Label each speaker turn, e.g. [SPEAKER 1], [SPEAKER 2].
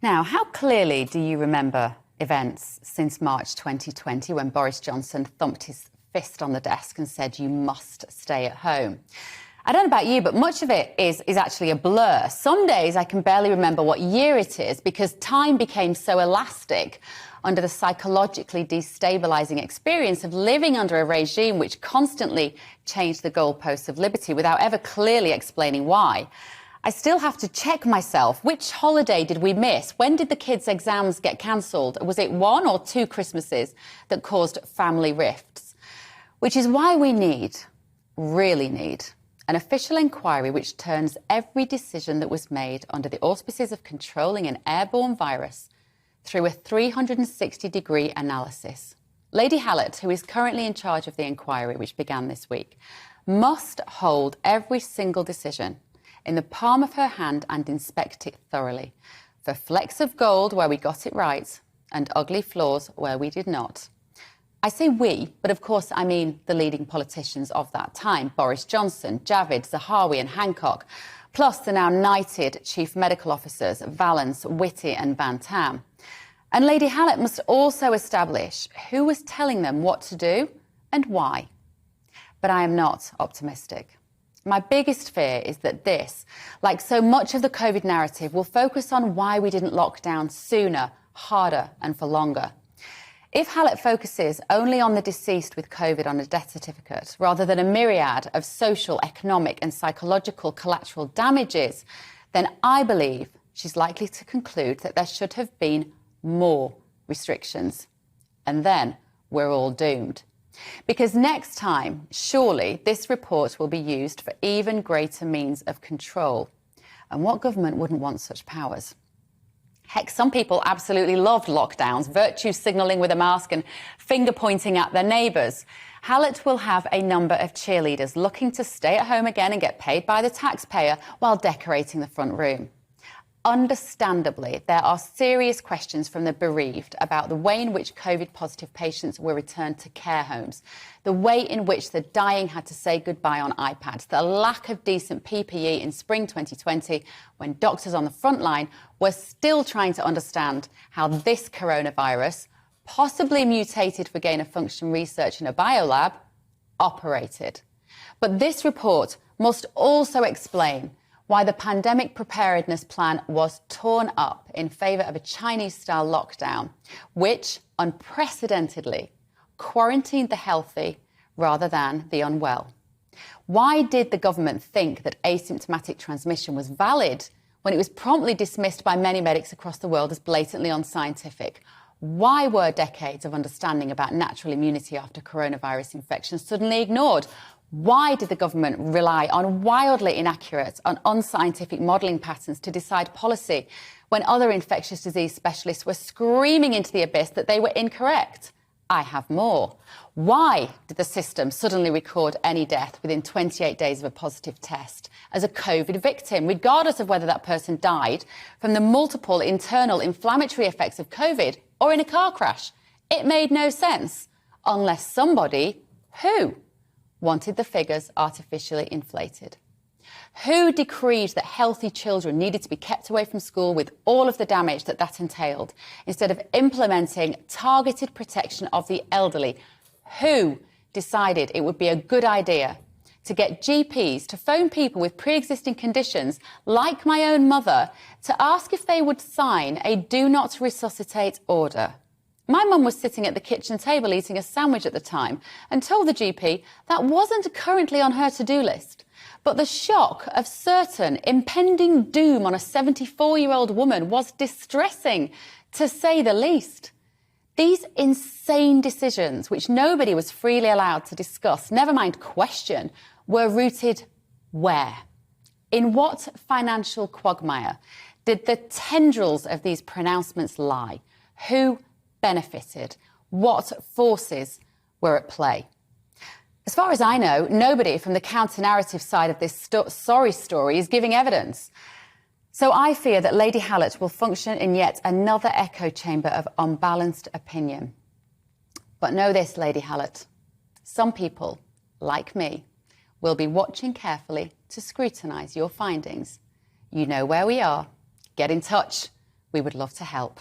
[SPEAKER 1] Now, how clearly do you remember events since March 2020 when Boris Johnson thumped his fist on the desk and said, you must stay at home? I don't know about you, but much of it is actually a blur. Some days I can barely remember what year it is because time became so elastic under the psychologically destabilising experience of living under a regime which constantly changed the goalposts of liberty without ever clearly explaining why. I still have to check myself. Which holiday did we miss? When did the kids' exams get cancelled? Was it one or two Christmases that caused family rifts? Which is why we really need, an official inquiry which turns every decision that was made under the auspices of controlling an airborne virus through a 360-degree analysis. Lady Hallett, who is currently in charge of the inquiry, which began this week, must hold every single decision in the palm of her hand and inspect it thoroughly for flecks of gold where we got it right and ugly flaws where we did not. I say we, but of course I mean the leading politicians of that time, Boris Johnson, Javid, Zahawi and Hancock, plus the now knighted chief medical officers, Vallance, Whitty and Van Tam. And Lady Hallett must also establish who was telling them what to do and why. But I am not optimistic. My biggest fear is that this, like so much of the COVID narrative, will focus on why we didn't lock down sooner, harder and for longer. If Hallett focuses only on the deceased with COVID on a death certificate, rather than a myriad of social, economic and psychological collateral damages, then I believe she's likely to conclude that there should have been more restrictions. And then we're all doomed. Because next time, surely, this report will be used for even greater means of control. And what government wouldn't want such powers? Heck, some people absolutely loved lockdowns, virtue signalling with a mask and finger-pointing at their neighbours. Hallett will have a number of cheerleaders looking to stay at home again and get paid by the taxpayer while decorating the front room. Understandably, there are serious questions from the bereaved about the way in which COVID-positive patients were returned to care homes, the way in which the dying had to say goodbye on iPads, the lack of decent PPE in spring 2020 when doctors on the front line were still trying to understand how this coronavirus, possibly mutated for gain-of-function research in a biolab, operated. But this report must also explain why the pandemic preparedness plan was torn up in favour of a Chinese-style lockdown, which unprecedentedly quarantined the healthy rather than the unwell. Why did the government think that asymptomatic transmission was valid when it was promptly dismissed by many medics across the world as blatantly unscientific? Why were decades of understanding about natural immunity after coronavirus infection suddenly ignored? Why did the government rely on wildly inaccurate and unscientific modelling patterns to decide policy when other infectious disease specialists were screaming into the abyss that they were incorrect? I have more. Why did the system suddenly record any death within 28 days of a positive test as a COVID victim, regardless of whether that person died from the multiple internal inflammatory effects of COVID or in a car crash? It made no sense, unless somebody, who, wanted the figures artificially inflated? Who decreed that healthy children needed to be kept away from school with all of the damage that that entailed, instead of implementing targeted protection of the elderly? Who decided it would be a good idea to get GPs to phone people with pre-existing conditions, like my own mother, to ask if they would sign a do not resuscitate order? My mum was sitting at the kitchen table eating a sandwich at the time and told the GP that wasn't currently on her to-do list. But the shock of certain impending doom on a 74-year-old woman was distressing, to say the least. These insane decisions, which nobody was freely allowed to discuss, never mind question, were rooted where? In what financial quagmire did the tendrils of these pronouncements lie? Who benefited? What forces were at play? As far as I know, nobody from the counter-narrative side of this sorry story is giving evidence. So I fear that Lady Hallett will function in yet another echo chamber of unbalanced opinion. But know this, Lady Hallett, some people, like me, will be watching carefully to scrutinise your findings. You know where we are. Get in touch. We would love to help.